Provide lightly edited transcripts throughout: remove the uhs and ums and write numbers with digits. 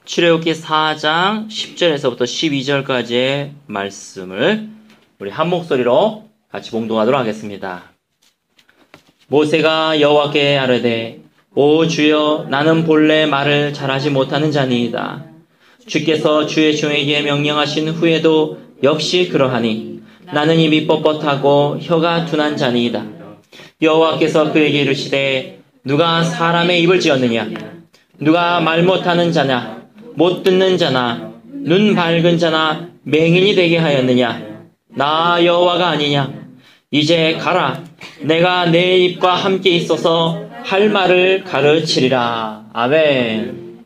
출애굽기 4장 10절에서부터 12절까지의 말씀을 우리 한 목소리로 같이 봉독하도록 하겠습니다. 모세가 여호와께 아뢰되 오 주여 나는 본래 말을 잘하지 못하는 자니이다. 주께서 주의 종에게 명령하신 후에도 역시 그러하니 나는 입이 뻣뻣하고 혀가 둔한 자니이다. 여호와께서 그에게 이르시되 누가 사람의 입을 지었느냐? 누가 말 못하는 자냐? 못 듣는 자나 눈 밝은 자나 맹인이 되게 하였느냐? 나 여호와가 아니냐? 이제 가라. 내가 내 입과 함께 있어서 할 말을 가르치리라. 아멘.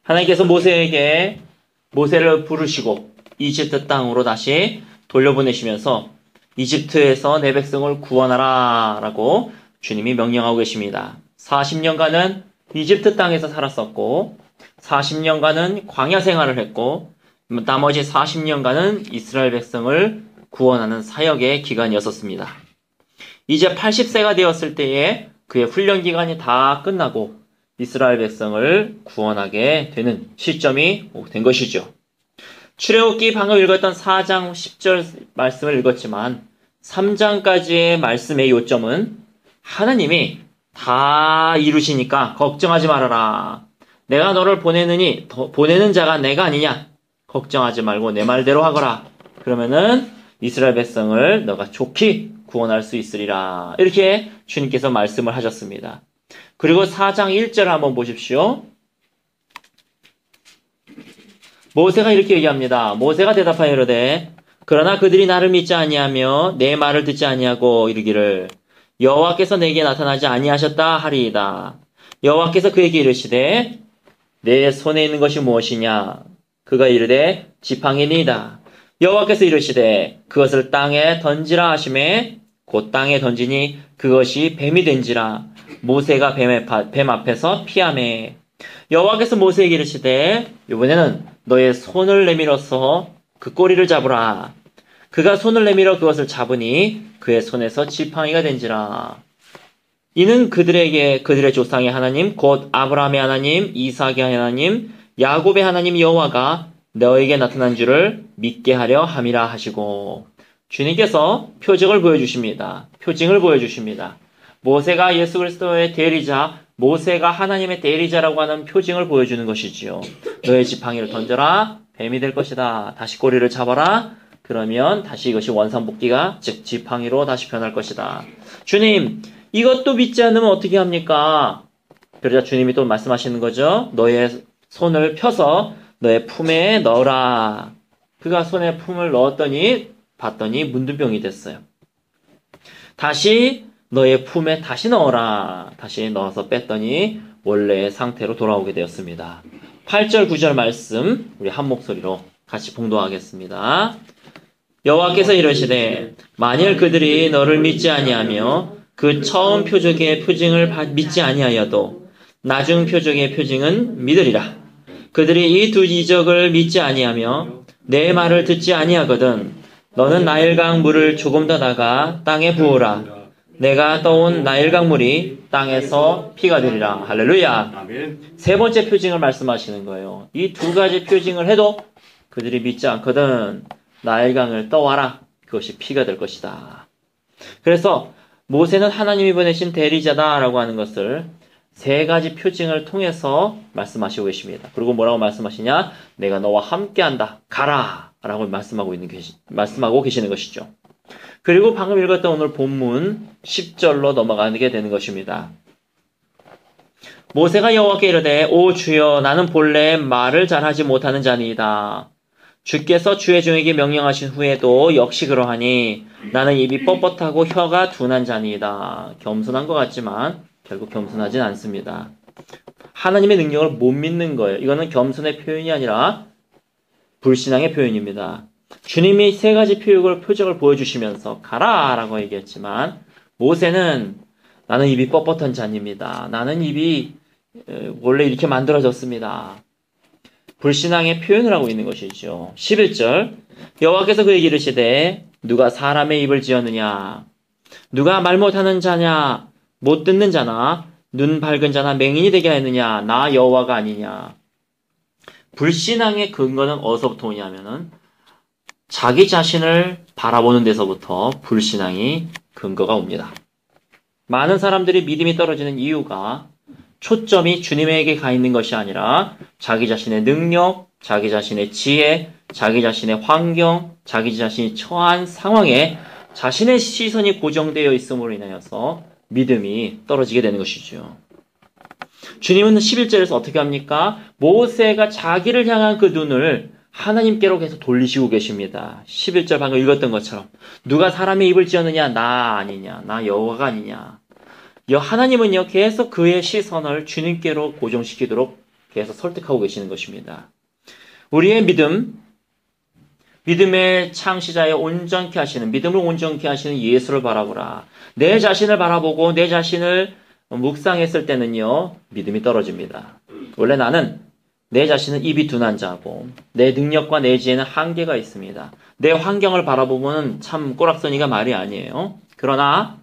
하나님께서 모세를 부르시고 이집트 땅으로 다시 돌려보내시면서 이집트에서 내 백성을 구원하라 라고 주님이 명령하고 계십니다. 40년간은 이집트 땅에서 살았었고 40년간은 광야 생활을 했고 나머지 40년간은 이스라엘 백성을 구원하는 사역의 기간이었습니다. 이제 80세가 되었을 때에 그의 훈련 기간이 다 끝나고 이스라엘 백성을 구원하게 되는 시점이 된 것이죠. 출애굽기 방금 읽었던 4장 10절 말씀을 읽었지만 3장까지의 말씀의 요점은 하나님이 다 이루시니까 걱정하지 말아라. 내가 너를 보내는 자가 내가 아니냐? 걱정하지 말고 내 말대로 하거라. 그러면은 이스라엘 백성을 너가 좋게 구원할 수 있으리라. 이렇게 주님께서 말씀을 하셨습니다. 그리고 4장 1절 한번 보십시오. 모세가 이렇게 얘기합니다. 모세가 대답하여 이르되 그러나 그들이 나를 믿지 아니하며 내 말을 듣지 아니하고 이르기를 여호와께서 내게 나타나지 아니하셨다 하리이다. 여호와께서 그에게 이르시되 내 손에 있는 것이 무엇이냐? 그가 이르되 지팡이니이다. 여호와께서 이르시되 그것을 땅에 던지라 하시매 곧 땅에 던지니 그것이 뱀이 된지라. 모세가 뱀 앞에서 피하매 여호와께서 모세에게 이르시되 이번에는 너의 손을 내밀어서 그 꼬리를 잡으라. 그가 손을 내밀어 그것을 잡으니 그의 손에서 지팡이가 된지라. 이는 그들의 조상의 하나님 곧 아브라함의 하나님, 이삭의 하나님, 야곱의 하나님 여호와가 너에게 나타난 줄을 믿게 하려 함이라 하시고 주님께서 표징을 보여주십니다. 모세가 예수 그리스도의 대리자, 모세가 하나님의 대리자라고 하는 표징을 보여주는 것이지요. 너의 지팡이를 던져라. 뱀이 될 것이다. 다시 꼬리를 잡아라. 그러면 다시 이것이 원상복귀가 즉 지팡이로 다시 변할 것이다. 주님, 이것도 믿지 않으면 어떻게 합니까? 그러자 주님이 또 말씀하시는 거죠. 너의 손을 펴서 너의 품에 넣어라. 그가 손에 품을 넣었더니 봤더니 문둥병이 됐어요. 다시 너의 품에 다시 넣어라. 다시 넣어서 뺐더니 원래의 상태로 돌아오게 되었습니다. 8절 9절 말씀 우리 한 목소리로 같이 봉독하겠습니다. 여호와께서 이르시되 만일 그들이 너를 믿지 아니하며 그 처음 표적의 표징을 믿지 아니하여도 나중 표적의 표징은 믿으리라. 그들이 이 두 이적을 믿지 아니하며 내 말을 듣지 아니하거든 너는 나일강 물을 조금 더 다가 땅에 부으라. 내가 떠온 나일강 물이 땅에서 피가 되리라. 할렐루야. 세 번째 표징을 말씀하시는 거예요. 이 두 가지 표징을 해도 그들이 믿지 않거든 나일강을 떠와라. 그것이 피가 될 것이다. 그래서 모세는 하나님이 보내신 대리자다라고 하는 것을 세 가지 표징을 통해서 말씀하시고 계십니다. 그리고 뭐라고 말씀하시냐? 내가 너와 함께한다. 가라. 라고 말씀하고 계시는 것이죠. 그리고 방금 읽었던 오늘 본문 10절로 넘어가게 되는 것입니다. 모세가 여호와께 이르되 오 주여 나는 본래 말을 잘하지 못하는 자니이다. 주께서 주의 종에게 명령하신 후에도 역시 그러하니 나는 입이 뻣뻣하고 혀가 둔한 자니이다. 겸손한 것 같지만 결국 겸손하진 않습니다. 하나님의 능력을 못 믿는 거예요. 이거는 겸손의 표현이 아니라 불신앙의 표현입니다. 주님이 세 가지 표적을 보여주시면서 가라 라고 얘기했지만 모세는 나는 입이 뻣뻣한 자입니다. 나는 입이 원래 이렇게 만들어졌습니다. 불신앙의 표현을 하고 있는 것이죠. 11절 여호와께서 그에게 이르시되 누가 사람의 입을 지었느냐? 누가 말 못하는 자냐? 못 듣는 자나 눈 밝은 자나 맹인이 되게 하였느냐? 나 여호와가 아니냐? 불신앙의 근거는 어디서부터 오냐면은 자기 자신을 바라보는 데서부터 불신앙이 근거가 옵니다. 많은 사람들이 믿음이 떨어지는 이유가 초점이 주님에게 가 있는 것이 아니라 자기 자신의 능력, 자기 자신의 지혜, 자기 자신의 환경, 자기 자신이 처한 상황에 자신의 시선이 고정되어 있음으로 인하여서 믿음이 떨어지게 되는 것이죠. 주님은 11절에서 어떻게 합니까? 모세가 자기를 향한 그 눈을 하나님께로 계속 돌리시고 계십니다. 11절 방금 읽었던 것처럼 누가 사람의 입을 지었느냐? 나 아니냐? 나 여호와가 아니냐? 하나님은요 계속 그의 시선을 주님께로 고정시키도록 계속 설득하고 계시는 것입니다. 우리의 믿음의 창시자의 온전케 하시는, 믿음을 온전케 하시는 예수를 바라보라. 내 자신을 바라보고 내 자신을 묵상했을 때는요 믿음이 떨어집니다. 원래 나는 내 자신은 입이 둔한 자고 내 능력과 내 지혜는 한계가 있습니다. 내 환경을 바라보면 참 꼬락서니가 말이 아니에요. 그러나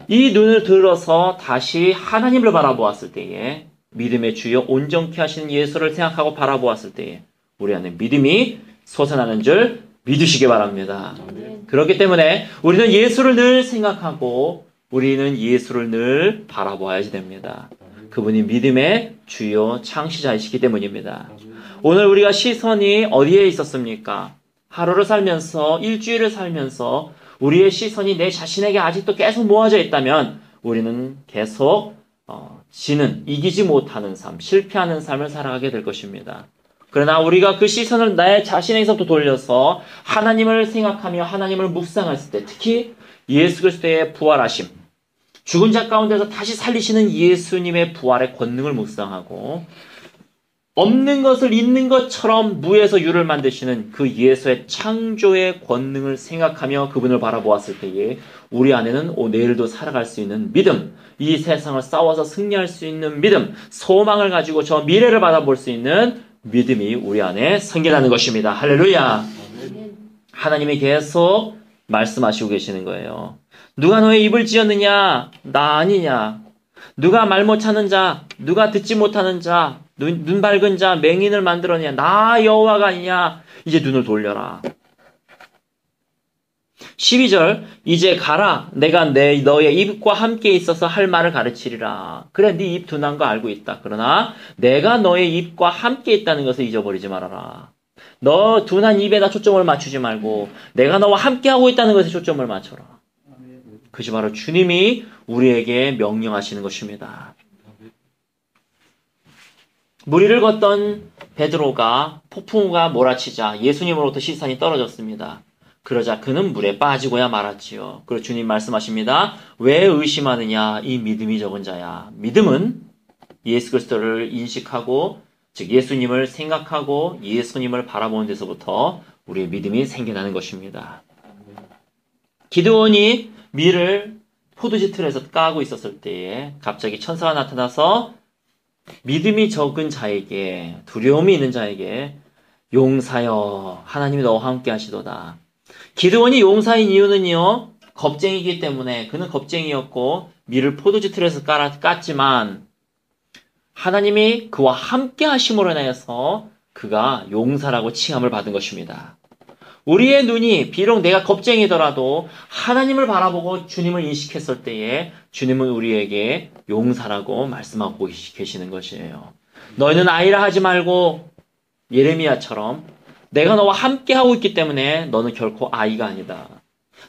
이 눈을 들어서 다시 하나님을 바라보았을 때에 믿음의 주여 온전케 하시는 예수를 생각하고 바라보았을 때에 우리 안에 믿음이 솟아나는 줄 믿으시기 바랍니다. 그렇기 때문에 우리는 예수를 늘 생각하고 우리는 예수를 늘 바라보아야 됩니다. 그분이 믿음의 주요 창시자이시기 때문입니다. 오늘 우리가 시선이 어디에 있었습니까? 하루를 살면서, 일주일을 살면서 우리의 시선이 내 자신에게 아직도 계속 모아져 있다면 우리는 계속 이기지 못하는 삶, 실패하는 삶을 살아가게 될 것입니다. 그러나 우리가 그 시선을 내 자신에게서부터 돌려서 하나님을 생각하며 하나님을 묵상했을 때, 특히 예수 그리스도의 부활하심, 죽은 자 가운데서 다시 살리시는 예수님의 부활의 권능을 묵상하고 없는 것을 있는 것처럼 무에서 유를 만드시는 그 예수의 창조의 권능을 생각하며 그분을 바라보았을 때에 우리 안에는 내일도 살아갈 수 있는 믿음, 이 세상을 싸워서 승리할 수 있는 믿음, 소망을 가지고 저 미래를 바라볼 수 있는 믿음이 우리 안에 생겨나는 것입니다. 할렐루야. 하나님이 계속 말씀하시고 계시는 거예요. 누가 너의 입을 지었느냐? 나 아니냐? 누가 말 못하는 자, 누가 듣지 못하는 자, 눈 밝은 자, 맹인을 만들었느냐? 나 여호와가 아니냐? 이제 눈을 돌려라. 12절, 이제 가라. 내가 너의 입과 함께 있어서 할 말을 가르치리라. 그래, 네 입 둔한 거 알고 있다. 그러나 내가 너의 입과 함께 있다는 것을 잊어버리지 말아라. 너 둔한 입에다 초점을 맞추지 말고 내가 너와 함께 하고 있다는 것에 초점을 맞춰라. 그것이 바로 주님이 우리에게 명령하시는 것입니다. 무리를 걷던 베드로가 폭풍우가 몰아치자 예수님으로부터 시선이 떨어졌습니다. 그러자 그는 물에 빠지고야 말았지요. 그리고 주님 말씀하십니다. 왜 의심하느냐? 이 믿음이 적은 자야. 믿음은 예수 그리스도를 인식하고 즉 예수님을 생각하고 예수님을 바라보는 데서부터 우리의 믿음이 생겨나는 것입니다. 기드온이 밀을 포도주 틀에서 까고 있었을 때에 갑자기 천사가 나타나서 믿음이 적은 자에게, 두려움이 있는 자에게 용사여 하나님이 너와 함께 하시도다. 기드온이 용사인 이유는요, 겁쟁이기 때문에 그는 겁쟁이였고 밀을 포도주 틀에서 깠지만 하나님이 그와 함께 하심으로 인하여서 그가 용사라고 칭함을 받은 것입니다. 우리의 눈이 비록 내가 겁쟁이더라도 하나님을 바라보고 주님을 인식했을 때에 주님은 우리에게 용사라고 말씀하고 계시는 것이에요. 너희는 아이라 하지 말고 예레미야처럼 내가 너와 함께하고 있기 때문에 너는 결코 아이가 아니다.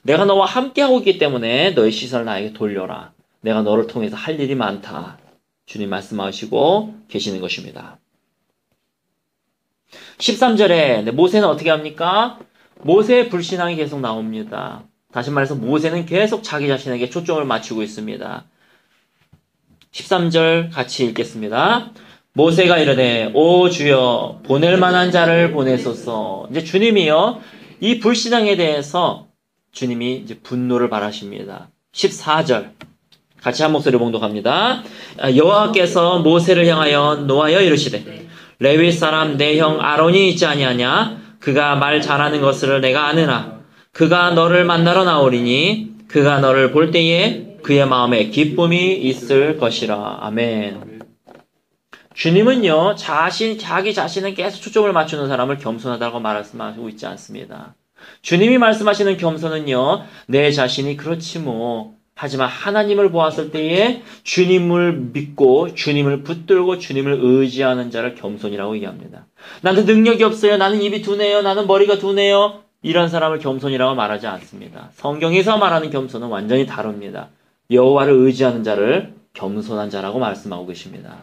내가 너와 함께하고 있기 때문에 너의 시선을 나에게 돌려라. 내가 너를 통해서 할 일이 많다. 주님 말씀하시고 계시는 것입니다. 13절에 모세는 어떻게 합니까? 모세의 불신앙이 계속 나옵니다. 다시 말해서 모세는 계속 자기 자신에게 초점을 맞추고 있습니다. 13절 같이 읽겠습니다. 모세가 이르되 오 주여 보낼 만한 자를 보내소서. 이제 주님이요 이 불신앙에 대해서 주님이 이제 분노를 발하십니다. 14절 같이 한 목소리 봉독합니다. 여호와께서 모세를 향하여 노하여 이르시되 레위 사람 내 형 아론이 있지 아니하냐? 그가 말 잘하는 것을 내가 아느라. 그가 너를 만나러 나오리니 그가 너를 볼 때에 그의 마음에 기쁨이 있을 것이라. 아멘. 주님은요, 자기 자신은 계속 초점을 맞추는 사람을 겸손하다고 말씀하고 있지 않습니다. 주님이 말씀하시는 겸손은요, 내 자신이 그렇지 뭐, 하지만 하나님을 보았을 때에 주님을 믿고 주님을 붙들고 주님을 의지하는 자를 겸손이라고 얘기합니다. 나는 능력이 없어요. 나는 입이 둔해요. 나는 머리가 둔해요. 이런 사람을 겸손이라고 말하지 않습니다. 성경에서 말하는 겸손은 완전히 다릅니다. 여호와를 의지하는 자를 겸손한 자라고 말씀하고 계십니다.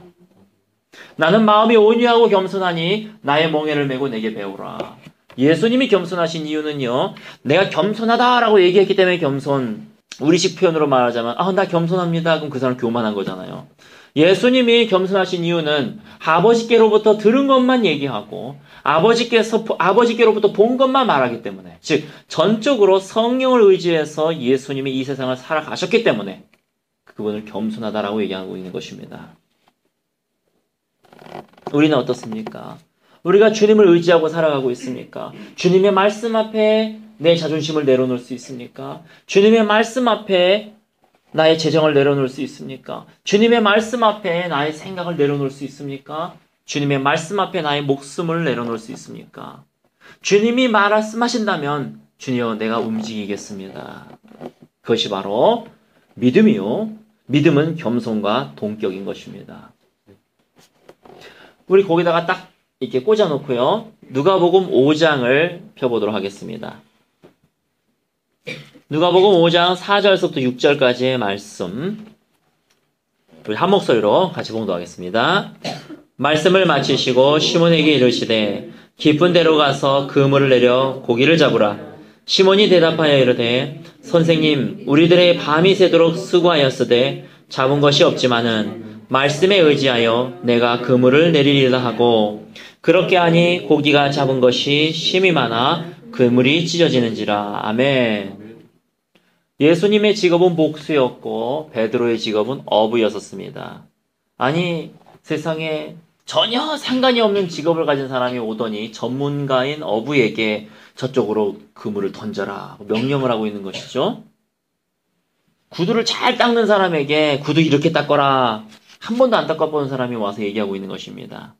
나는 마음이 온유하고 겸손하니 나의 멍에를 메고 내게 배우라. 예수님이 겸손하신 이유는요, 내가 겸손하다라고 얘기했기 때문에 겸손. 우리식 표현으로 말하자면 나 겸손합니다. 그럼 그 사람 교만한 거잖아요. 예수님이 겸손하신 이유는 아버지께로부터 들은 것만 얘기하고 아버지께로부터 본 것만 말하기 때문에, 즉 전적으로 성령을 의지해서 예수님이 이 세상을 살아가셨기 때문에 그분을 겸손하다라고 얘기하고 있는 것입니다. 우리는 어떻습니까? 우리가 주님을 의지하고 살아가고 있습니까? 주님의 말씀 앞에 내 자존심을 내려놓을 수 있습니까? 주님의 말씀 앞에 나의 재정을 내려놓을 수 있습니까? 주님의 말씀 앞에 나의 생각을 내려놓을 수 있습니까? 주님의 말씀 앞에 나의 목숨을 내려놓을 수 있습니까? 주님이 말씀하신다면 주님여 내가 움직이겠습니다. 그것이 바로 믿음이요. 믿음은 겸손과 동격인 것입니다. 우리 거기다가 딱 이렇게 꽂아놓고요. 누가복음 5장을 펴보도록 하겠습니다. 누가복음 5장 4절부터 6절까지의 말씀, 우리 한 목소리로 같이 봉독하겠습니다. 말씀을 마치시고 시몬에게 이르시되 깊은 데로 가서 그물을 내려 고기를 잡으라. 시몬이 대답하여 이르되 선생님 우리들의 밤이 새도록 수고하였으되 잡은 것이 없지만은 말씀에 의지하여 내가 그물을 내리리라 하고 그렇게 하니 고기가 잡은 것이 심이 많아 그물이 찢어지는지라. 아멘. 예수님의 직업은 목수였고 베드로의 직업은 어부였었습니다. 아니 세상에 전혀 상관이 없는 직업을 가진 사람이 오더니 전문가인 어부에게 저쪽으로 그물을 던져라 명령을 하고 있는 것이죠. 구두를 잘 닦는 사람에게 구두 이렇게 닦아라 한 번도 안 닦아본 사람이 와서 얘기하고 있는 것입니다.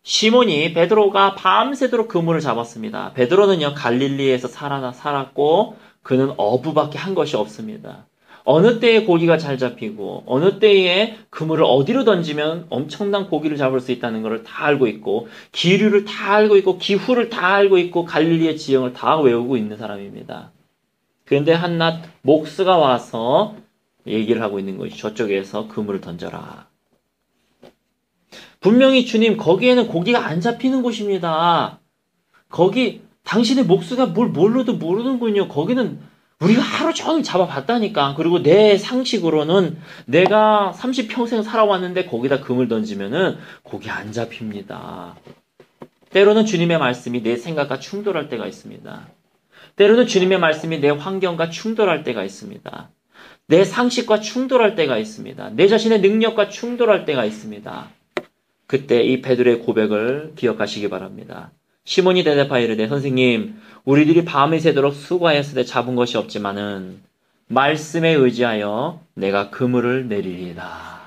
시몬이 베드로가 밤새도록 그물을 잡았습니다. 베드로는요 갈릴리에서 살았고 그는 어부밖에 한 것이 없습니다. 어느 때에 고기가 잘 잡히고 어느 때에 그물을 어디로 던지면 엄청난 고기를 잡을 수 있다는 것을 다 알고 있고 기류를 다 알고 있고 기후를 다 알고 있고 갈릴리의 지형을 다 외우고 있는 사람입니다. 그런데 한낮 목수가 와서 얘기를 하고 있는 것이 저쪽에서 그물을 던져라. 분명히 주님 거기에는 고기가 안 잡히는 곳입니다. 거기 당신의 목수가 뭘로도 모르는군요. 거기는 우리가 하루 종일 잡아봤다니까. 그리고 내 상식으로는 내가 30평생 살아왔는데 거기다 그물 던지면은 고기 안 잡힙니다. 때로는 주님의 말씀이 내 생각과 충돌할 때가 있습니다. 때로는 주님의 말씀이 내 환경과 충돌할 때가 있습니다. 내 상식과 충돌할 때가 있습니다. 내 자신의 능력과 충돌할 때가 있습니다. 그때 이 베드로의 고백을 기억하시기 바랍니다. 시몬이 대답하여 이르되 선생님 우리들이 밤이 새도록 수고하였으되 잡은 것이 없지만은 말씀에 의지하여 내가 그물을 내리리이다.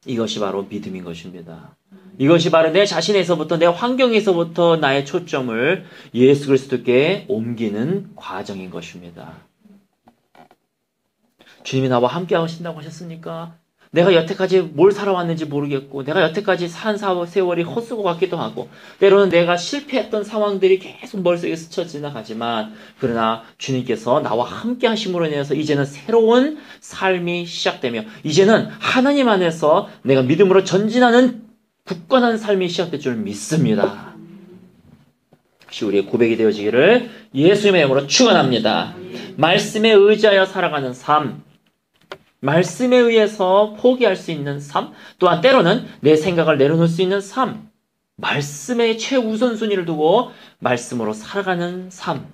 이것이 바로 믿음인 것입니다. 이것이 바로 내 자신에서부터 내 환경에서부터 나의 초점을 예수 그리스도께 옮기는 과정인 것입니다. 주님이 나와 함께 하신다고 하셨으니까 내가 여태까지 뭘 살아왔는지 모르겠고 내가 여태까지 산 세월이 헛수고 같기도 하고 때로는 내가 실패했던 상황들이 계속 머릿속에 스쳐 지나가지만 그러나 주님께서 나와 함께 하심으로 인해서 이제는 새로운 삶이 시작되며 이제는 하나님 안에서 내가 믿음으로 전진하는 굳건한 삶이 시작될 줄 믿습니다. 혹시 우리의 고백이 되어지기를 예수님의 이름으로 축원합니다. 말씀에 의지하여 살아가는 삶, 말씀에 의해서 포기할 수 있는 삶, 또한 때로는 내 생각을 내려놓을 수 있는 삶, 말씀의 최우선순위를 두고 말씀으로 살아가는 삶.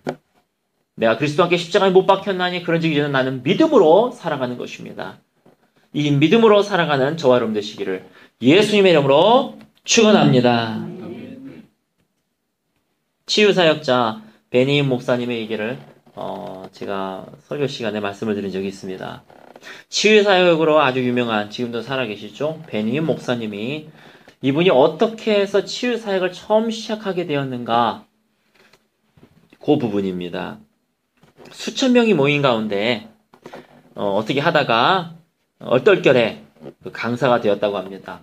내가 그리스도와 함께 십자가에 못 박혔나니 그런즉 이제는 나는 믿음으로 살아가는 것입니다. 이 믿음으로 살아가는 저와 여러분 되시기를 예수님의 이름으로 축원합니다. 치유사역자 베니임 목사님의 얘기를 제가 설교 시간에 말씀을 드린 적이 있습니다. 치유사역으로 아주 유명한, 지금도 살아계시죠? 베니 목사님이, 이분이 어떻게 해서 치유사역을 처음 시작하게 되었는가? 그 부분입니다. 수천 명이 모인 가운데 어떻게 하다가 얼떨결에 그 강사가 되었다고 합니다.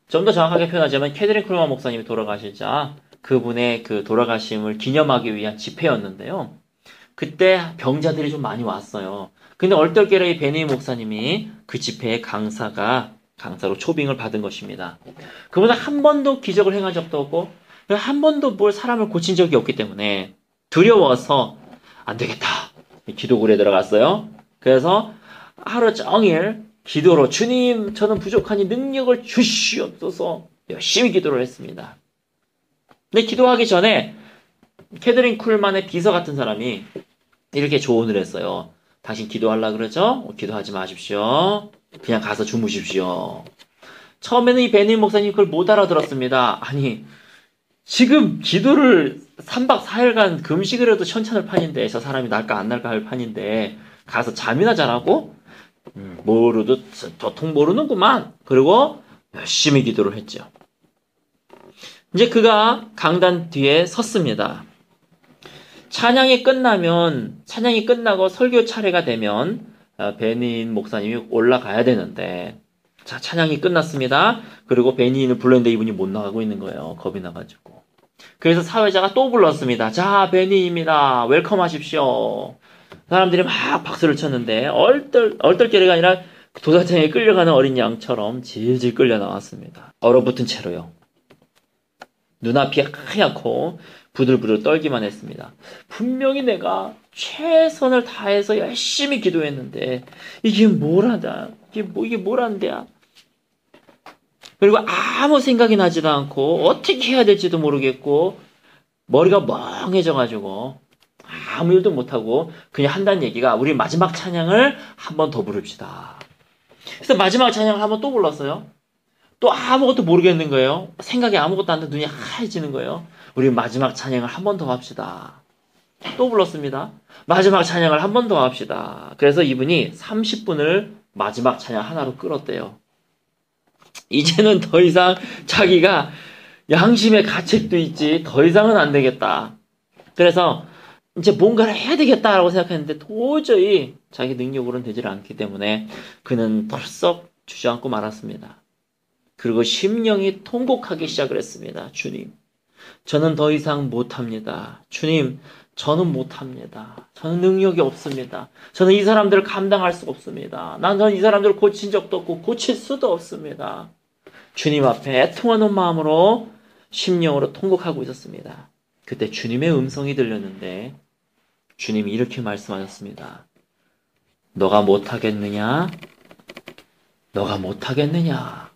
좀 더 정확하게 표현하자면 캐드린 쿨만 목사님이 돌아가시자 그분의 그 돌아가심을 기념하기 위한 집회였는데요. 그때 병자들이 좀 많이 왔어요. 근데 얼떨결에 이 베니 목사님이 그 집회의 강사로 초빙을 받은 것입니다. 그보다 한 번도 기적을 행한 적도 없고 한 번도 뭘 사람을 고친 적이 없기 때문에 두려워서 안 되겠다. 기도굴에 들어갔어요. 그래서 하루 종일 기도로 주님 저는 부족하니 능력을 주시옵소서 열심히 기도를 했습니다. 근데 기도하기 전에 캐드린 쿨만의 비서 같은 사람이 이렇게 조언을 했어요. 당신 기도하려고 그러죠? 기도하지 마십시오. 그냥 가서 주무십시오. 처음에는 이 베니 목사님 그걸 못 알아들었습니다. 아니 지금 기도를 3박 4일간 금식을 해도 천찬을 판인데 저 사람이 날까 안 날까 할 판인데 가서 잠이나 자라고? 도통 모르는구만. 그리고 열심히 기도를 했죠. 이제 그가 강단 뒤에 섰습니다. 찬양이 끝나고 설교 차례가 되면 베니인 목사님이 올라가야 되는데 자 찬양이 끝났습니다. 그리고 베니인을 불렀는데 이분이 못 나가고 있는 거예요. 겁이 나가지고. 그래서 사회자가 또 불렀습니다. 자 베니입니다. 웰컴 하십시오. 사람들이 막 박수를 쳤는데 얼떨결에가 아니라 도사장에 끌려가는 어린 양처럼 질질 끌려 나왔습니다. 얼어붙은 채로요. 눈앞이 하얗고 부들부들 떨기만 했습니다. 분명히 내가 최선을 다해서 열심히 기도했는데 이게 뭐라다. 이게 뭐란데야. 그리고 아무 생각이 나지도 않고 어떻게 해야 될지도 모르겠고 머리가 멍해져가지고 아무 일도 못하고 그냥 한다는 얘기가 우리 마지막 찬양을 한 번 더 부릅시다. 그래서 마지막 찬양을 한 번 또 불렀어요. 또 아무것도 모르겠는 거예요. 생각이 아무것도 안 나서 눈이 하얘지는 거예요. 우리 마지막 찬양을 한 번 더 합시다. 또 불렀습니다. 마지막 찬양을 한 번 더 합시다. 그래서 이분이 30분을 마지막 찬양 하나로 끌었대요. 이제는 더 이상 자기가 양심의 가책도 있지 더 이상은 안 되겠다. 그래서 이제 뭔가를 해야 되겠다라고 생각했는데 도저히 자기 능력으로는 되질 않기 때문에 그는 덜썩 주저앉고 말았습니다. 그리고 심령이 통곡하기 시작을 했습니다. 주님, 저는 더 이상 못합니다. 주님, 저는 못합니다. 저는 능력이 없습니다. 저는 이 사람들을 감당할 수 없습니다. 저는 이 사람들을 고친 적도 없고 고칠 수도 없습니다. 주님 앞에 애통하는 마음으로 심령으로 통곡하고 있었습니다. 그때 주님의 음성이 들렸는데 주님이 이렇게 말씀하셨습니다. 너가 못하겠느냐? 너가 못하겠느냐?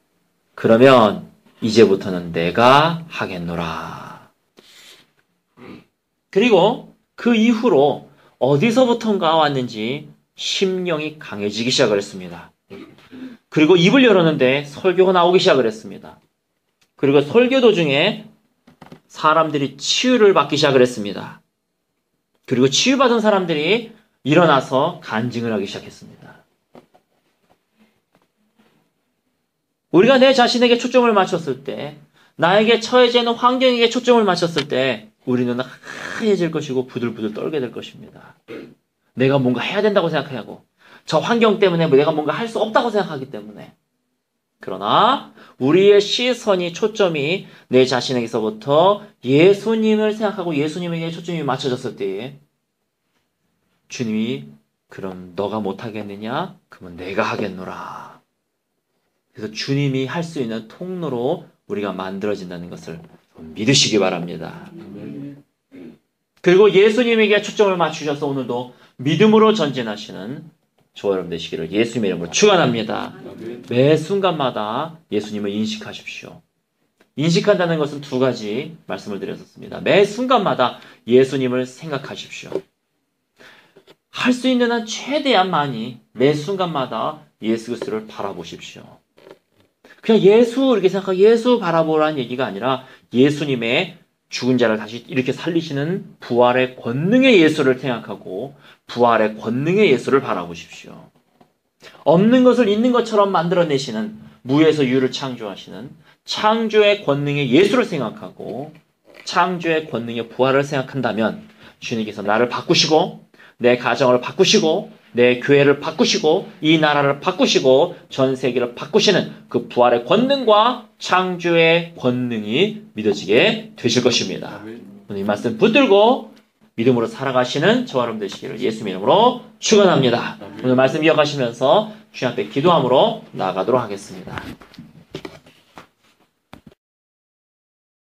그러면 이제부터는 내가 하겠노라. 그리고 그 이후로 어디서부턴가 왔는지 심령이 강해지기 시작을 했습니다. 그리고 입을 열었는데 설교가 나오기 시작을 했습니다. 그리고 설교 도중에 사람들이 치유를 받기 시작을 했습니다. 그리고 치유받은 사람들이 일어나서 간증을 하기 시작했습니다. 우리가 내 자신에게 초점을 맞췄을 때, 나에게 처해져 있는 환경에게 초점을 맞췄을 때 우리는 하얘질 것이고 부들부들 떨게 될 것입니다. 내가 뭔가 해야 된다고 생각하고 저 환경 때문에 내가 뭔가 할 수 없다고 생각하기 때문에. 그러나 우리의 시선이 초점이 내 자신에게서부터 예수님을 생각하고 예수님에게 초점이 맞춰졌을 때에 주님이 그럼 너가 못하겠느냐? 그러면 내가 하겠노라. 그래서 주님이 할 수 있는 통로로 우리가 만들어진다는 것을 믿으시기 바랍니다. 그리고 예수님에게 초점을 맞추셔서 오늘도 믿음으로 전진하시는 저와 여러분 되시기를 예수님의 이름으로 축원합니다. 매 순간마다 예수님을 인식하십시오. 인식한다는 것은 두 가지 말씀을 드렸었습니다. 매 순간마다 예수님을 생각하십시오. 할 수 있는 한 최대한 많이 매 순간마다 예수 그리스도를 바라보십시오. 그냥 예수 이렇게 생각하고 예수 바라보라는 얘기가 아니라 예수님의 죽은 자를 다시 이렇게 살리시는 부활의 권능의 예수를 생각하고 부활의 권능의 예수를 바라보십시오. 없는 것을 있는 것처럼 만들어내시는 무에서 유를 창조하시는 창조의 권능의 예수를 생각하고 창조의 권능의 부활을 생각한다면 주님께서 나를 바꾸시고 내 가정을 바꾸시고 내 교회를 바꾸시고 이 나라를 바꾸시고 전 세계를 바꾸시는 그 부활의 권능과 창조의 권능이 믿어지게 되실 것입니다. 오늘 이 말씀 붙들고 믿음으로 살아가시는 저와 여러분 되시기를 예수 이름으로 축원합니다. 오늘 말씀 이어가시면서 주님 앞에 기도함으로 나아가도록 하겠습니다.